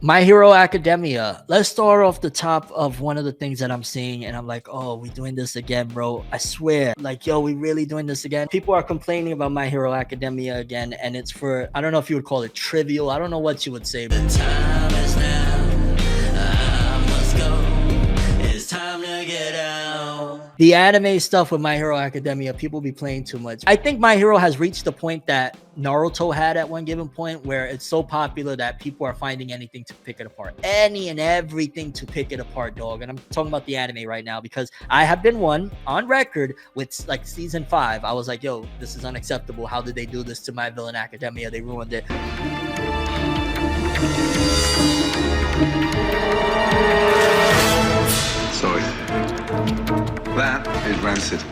My Hero Academia. Let's start off the top of one of the things that I'm seeing, and I'm like, oh, we doing this again, bro. I swear. Like, yo, we really doing this again. People are complaining about My Hero Academia again, and it's for, I don't know if you would call it trivial. I don't know what you would say. The time is now. I must go. It's time to get out. The anime stuff with My Hero Academia, people be playing too much. I think My Hero has reached the point that Naruto had at one given point, where it's so popular that people are finding anything to pick it apart. Any and everything to pick it apart, dog. And I'm talking about the anime right now, because I have been one on record with like season 5. I was like, yo, this is unacceptable. How did they do this to My Villain Academia? They ruined it. Sorry. That is rancid.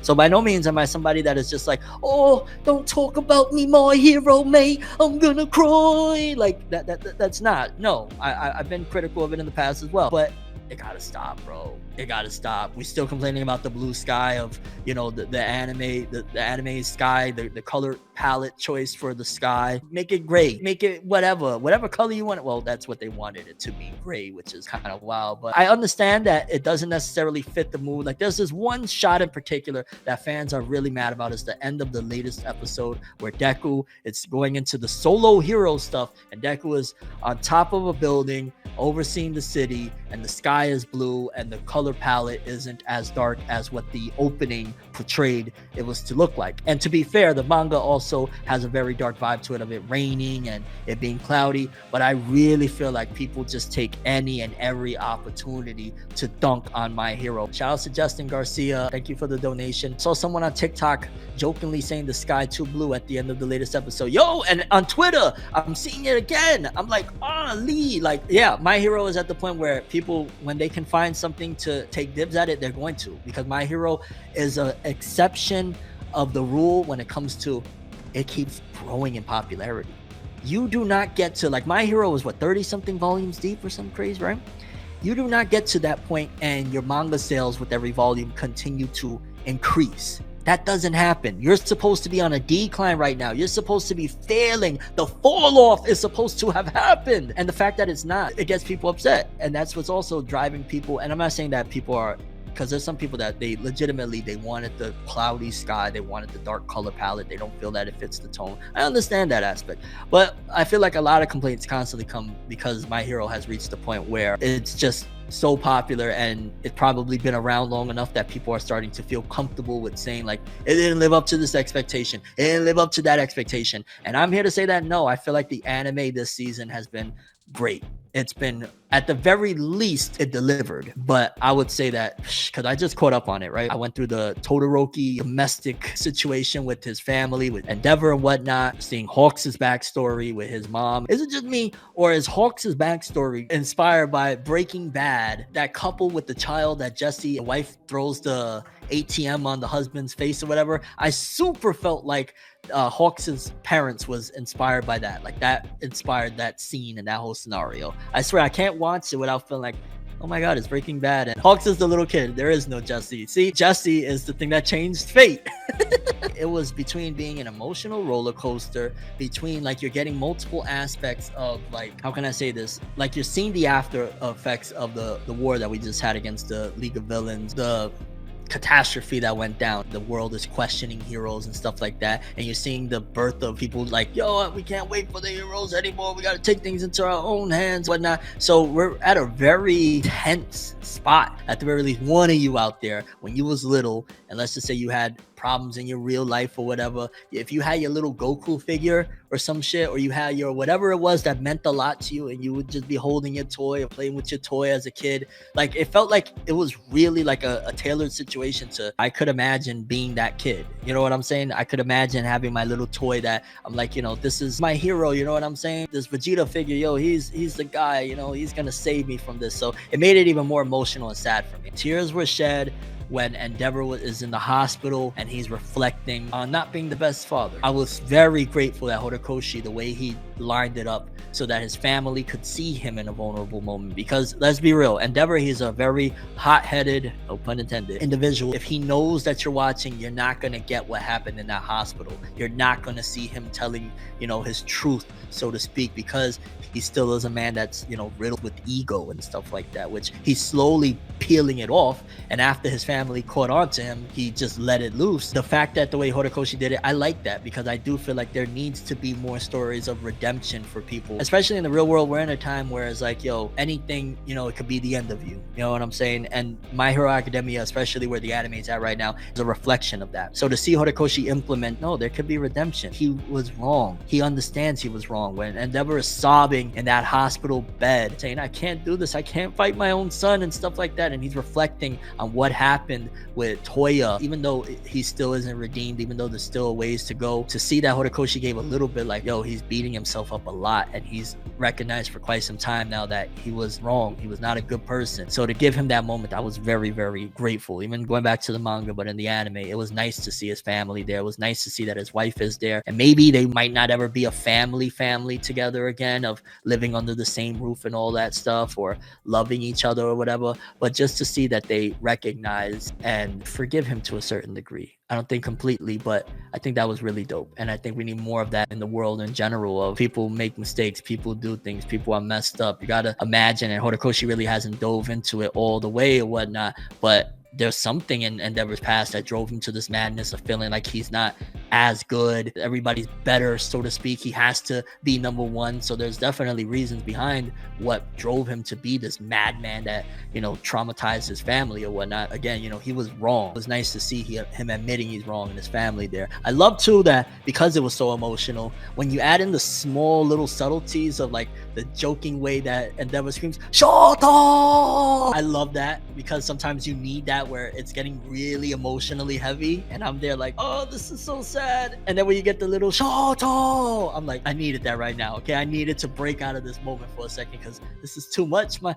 So by no means am I somebody that is just like, oh, don't talk about me, my hero, mate. I'm gonna cry. Like that's not. No, I've been critical of it in the past as well. But it gotta stop, bro. It gotta stop. We're still complaining about the blue sky of, you know, the anime, the anime sky, the color palette choice for the sky. Make it gray. Make it whatever color you want it. Well, that's what they wanted it to be, gray, which is kind of wild. But I understand that it doesn't necessarily fit the mood. Like, there's this one shot in particular that fans are really mad about. Is the end of the latest episode where Deku, it's going into the solo hero stuff, and Deku is on top of a building overseeing the city, and the sky is blue, and the color palette isn't as dark as what the opening portrayed it was to look like. And to be fair, the manga also has a very dark vibe to it, of it raining and it being cloudy. But I really feel like people just take any and every opportunity to dunk on My Hero. Shout out to Justin Garcia, thank you for the donation. Saw someone on TikTok jokingly saying the sky too blue at the end of the latest episode. Yo, and on Twitter I'm seeing it again. I'm like, Lee, like, yeah, My Hero is at the point where people, when they can find something to take dibs at it, they're going to, because My Hero is an exception of the rule when it comes to it keeps growing in popularity. You do not get to, like, My Hero is what, 30 something volumes deep or some crazy, right? You do not get to that point and your manga sales with every volume continue to increase. That doesn't happen. You're supposed to be on a decline right now. You're supposed to be failing. The fall off is supposed to have happened. And the fact that it's not, it gets people upset. And that's what's also driving people. And I'm not saying that people are, because there's some people that they legitimately, they wanted the cloudy sky, they wanted the dark color palette, they don't feel that it fits the tone. I understand that aspect, but I feel like a lot of complaints constantly come because My Hero has reached the point where it's just so popular, and it's probably been around long enough that people are starting to feel comfortable with saying, like, it didn't live up to this expectation, it didn't live up to that expectation. And I'm here to say that no, I feel like the anime this season has been great. It's been, at the very least, it delivered. But I would say that, because I just caught up on it, right? I went through the Todoroki domestic situation with his family, with Endeavor and whatnot, seeing Hawks' backstory with his mom. Is it just me, or is Hawks' backstory inspired by Breaking Bad? That couple with the child that Jesse, the wife, throws the ATM on the husband's face or whatever. I super felt like Hawks' parents was inspired by that. Like, that inspired that scene and that whole scenario. I swear I can't watch it without feeling like, oh my god, it's Breaking Bad, and Hawks is the little kid. There is no Jesse. See, Jesse is the thing that changed fate. It was between being an emotional roller coaster, between, like, you're getting multiple aspects of, like, how can I say this? Like, you're seeing the after effects of the war that we just had against the League of Villains, the catastrophe that went down. The world is questioning heroes and stuff like that, and you're seeing the birth of people like, yo, we can't wait for the heroes anymore, we got to take things into our own hands, whatnot. So we're at a very tense spot. At the very least, one of you out there, when you was little, and let's just say you had problems in your real life or whatever, if you had your little Goku figure or some shit, or you had your whatever it was that meant a lot to you, and you would just be holding your toy or playing with your toy as a kid, like, it felt like it was really like a tailored situation to, I could imagine being that kid, you know what I'm saying? I could imagine having my little toy that I'm like, you know, this is my hero, you know what I'm saying? This Vegeta figure, yo, he's the guy, you know, he's gonna save me from this. So it made it even more emotional and sad for me. Tears were shed when Endeavor is in the hospital and he's reflecting on not being the best father. I was very grateful that Horikoshi, the way he lined it up so that his family could see him in a vulnerable moment. Because let's be real, Endeavor, he's a very hot-headed, no pun intended, individual. If he knows that you're watching, you're not going to get what happened in that hospital. You're not going to see him telling, his truth, so to speak, because he still is a man that's, riddled with ego and stuff like that, which he's slowly peeling it off. And after his family caught on to him, he just let it loose. The fact that the way Horikoshi did it, I like that, because I do feel like there needs to be more stories of redemption for people, especially in the real world. We're in a time where it's like, anything, it could be the end of you. You know what I'm saying? And My Hero Academia, especially where the anime is at right now, is a reflection of that. So to see Horikoshi implement, no, there could be redemption. He was wrong. He understands he was wrong. When Endeavor is sobbing in that hospital bed, saying, I can't do this, I can't fight my own son and stuff like that, and he's reflecting on what happened with Toya, even though he still isn't redeemed, even though there's still a ways to go, to see that Horikoshi gave a little bit like, he's beating himself up a lot, and he's recognized for quite some time now that he was wrong. He was not a good person. So to give him that moment, I was very, very grateful. Even going back to the manga, but in the anime, it was nice to see his family there. It was nice to see that his wife is there, and maybe they might not ever be a family together again, of living under the same roof and all that stuff, or loving each other or whatever, but just to see that they recognize and forgive him to a certain degree. I don't think completely, but I think that was really dope. And I think we need more of that in the world in general, of people make mistakes, people do things, people are messed up. You gotta imagine, and Horikoshi really hasn't dove into it all the way or whatnot, but there's something in Endeavor's past that drove him to this madness of feeling like he's not as good, everybody's better, so to speak. He has to be number one. So there's definitely reasons behind what drove him to be this madman that, traumatized his family or whatnot. Again, he was wrong. It was nice to see him admitting he's wrong and his family there. I love too that because it was so emotional, when you add in the small little subtleties of like the joking way that Endeavor screams, Shoto! I love that, because sometimes you need that where it's getting really emotionally heavy, and I'm there like, oh, this is so sad. And then when you get the little Shoto, I'm like, I needed that right now. Okay, I needed to break out of this moment for a second, because this is too much. My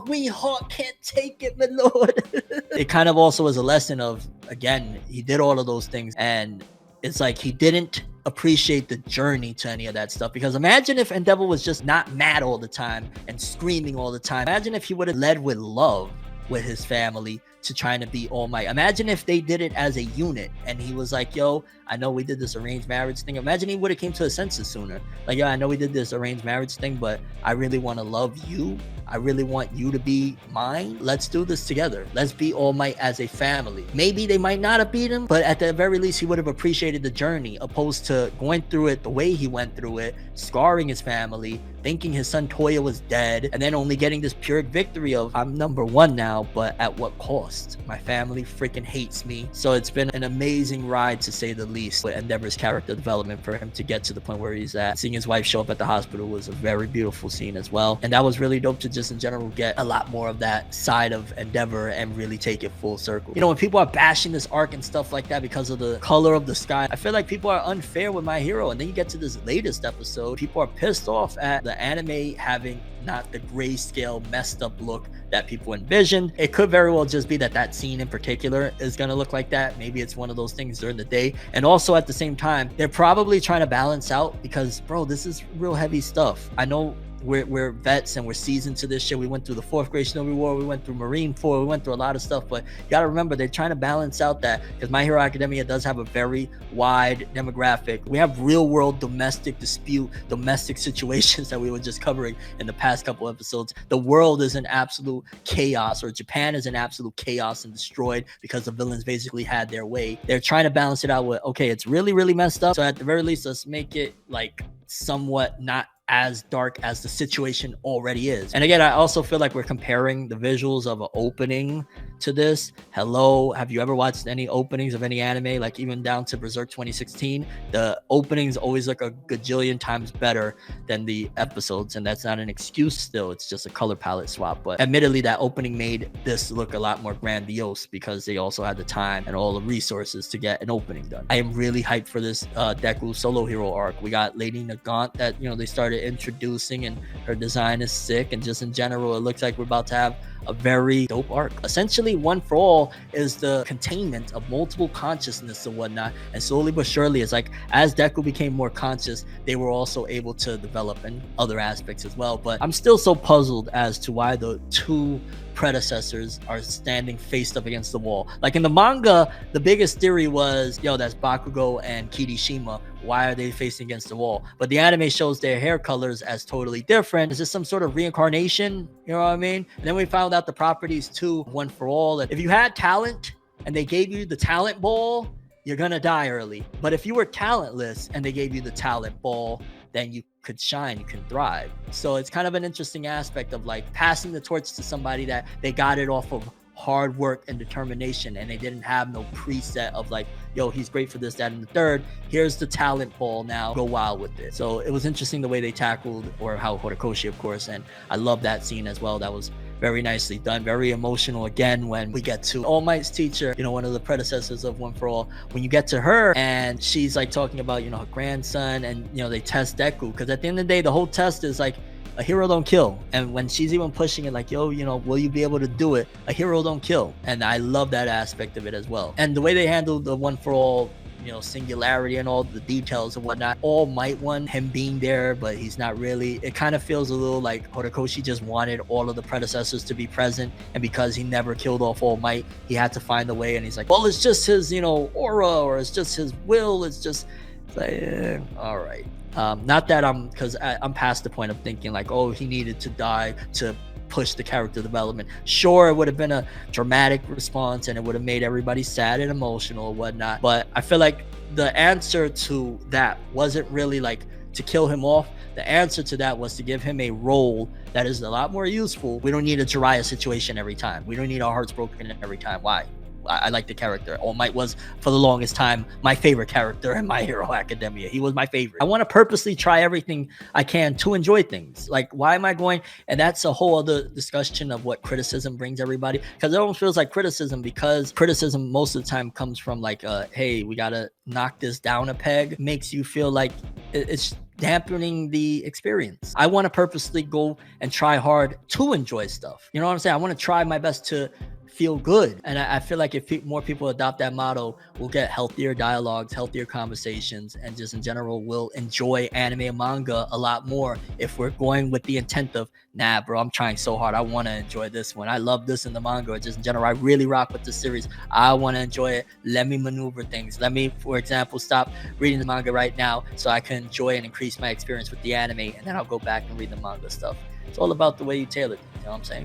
wee heart can't take it, my lord. It kind of also was a lesson of, again, he did all of those things, and it's like he didn't appreciate the journey to any of that stuff. Because imagine if Endeavor was just not mad all the time and screaming all the time. Imagine if he would have led with love with his family to trying to be All Might. Imagine if they did it as a unit, and he was like, yo, I know we did this arranged marriage thing. Imagine he would have came to his senses sooner. Like, yo, I know we did this arranged marriage thing, but I really want to love you. I really want you to be mine. Let's do this together. Let's be All Might as a family. Maybe they might not have beat him, but at the very least, he would have appreciated the journey, opposed to going through it the way he went through it, scarring his family, thinking his son Toya was dead, and then only getting this Pyrrhic victory of, I'm number one now, but at what cost? My family freaking hates me. So it's been an amazing ride, to say the least, with Endeavor's character development for him to get to the point where he's at. Seeing his wife show up at the hospital was a very beautiful scene as well. And that was really dope to just in general get a lot more of that side of Endeavor and really take it full circle. When people are bashing this arc and stuff like that because of the color of the sky, I feel like people are unfair with My Hero. And then you get to this latest episode, people are pissed off at the anime having not the grayscale messed up look that people envisioned. It could very well just be that scene in particular is going to look like that. Maybe it's one of those things during the day. And also at the same time, they're probably trying to balance out, because bro, this is real heavy stuff. I know we're vets and we're seasoned to this shit. We went through the 4th grade Shinobi War, we went through Marine 4, we went through a lot of stuff, but you gotta remember they're trying to balance out that, because My Hero Academia does have a very wide demographic. We have real world domestic situations that we were just covering in the past couple episodes. The world is in absolute chaos, or Japan is in absolute chaos and destroyed because the villains basically had their way. They're trying to balance it out with, okay, it's really, really messed up, so at the very least, let's make it like somewhat not as dark as the situation already is. And again, I also feel like we're comparing the visuals of an opening to this. Hello, have you ever watched any openings of any anime, like even down to Berserk 2016? The openings always look a gajillion times better than the episodes, and that's not an excuse still, it's just a color palette swap. But admittedly, that opening made this look a lot more grandiose because they also had the time and all the resources to get an opening done. I am really hyped for this Deku solo hero arc. We got Lady Nagant that they started introducing, and her design is sick, and just in general it looks like we're about to have a very dope arc. Essentially, One for All is the containment of multiple consciousness and whatnot, and slowly but surely, it's like as Deku became more conscious, they were also able to develop in other aspects as well. But I'm still so puzzled as to why the two predecessors are standing faced up against the wall. Like in the manga, the biggest theory was, yo, that's Bakugo and Kirishima. Why are they facing against the wall? But the anime shows their hair colors as totally different. Is this some sort of reincarnation? You know what I mean? And then we found out the properties too, One for All. That if you had talent and they gave you the talent ball, you're gonna die early. But if you were talentless and they gave you the talent ball, then you could shine, you can thrive. So it's kind of an interesting aspect of like passing the torch to somebody that they got it off of hard work and determination, and they didn't have no preset of like, yo, he's great for this, that, and the third. Here's the talent ball, now go wild with it. So it was interesting the way they tackled, or how Horikoshi, of course, and I love that scene as well. That was very nicely done, very emotional again when we get to All Might's teacher, you know, one of the predecessors of One for All. When you get to her and she's like talking about, you know, her grandson, and you know, they test Deku, because at the end of the day the whole test is like, a hero don't kill. And when she's even pushing it like, yo, you know, will you be able to do it? A hero don't kill. And I love that aspect of it as well. And the way they handled the One for All, you know, singularity and all the details and whatnot. All Might one, him being there, but he's not really. It kind of feels a little like Horikoshi just wanted all of the predecessors to be present, and because he never killed off All Might, he had to find a way. And he's like, well, it's just his, you know, aura, or it's just his will. It's just like, all right. Not that because I'm past the point of thinking like, oh, he needed to die to push the character development. Sure, it would have been a dramatic response and it would have made everybody sad and emotional and whatnot, but I feel like the answer to that wasn't really like to kill him off. The answer to that was to give him a role that is a lot more useful. We don't need a Jiraiya situation every time. We don't need our hearts broken every time. Why? I like the character. All Might was, for the longest time, my favorite character in My Hero Academia. He was my favorite. I want to purposely try everything I can to enjoy things. Like, why am I going? And that's a whole other discussion of what criticism brings everybody. Because it almost feels like criticism, because criticism most of the time comes from like, hey, we got to knock this down a peg. Makes you feel like it's dampening the experience. I want to purposely go and try hard to enjoy stuff. You know what I'm saying? I want to try my best to feel good. And I feel like if more people adopt that motto, we'll get healthier dialogues, healthier conversations, and just in general, we'll enjoy anime and manga a lot more if we're going with the intent of, nah, bro, I'm trying so hard. I want to enjoy this one. I love this in the manga, or just in general, I really rock with the series. I want to enjoy it. Let me maneuver things. Let me, for example, stop reading the manga right now so I can enjoy and increase my experience with the anime, and then I'll go back and read the manga stuff. It's all about the way you tailor it. You know what I'm saying?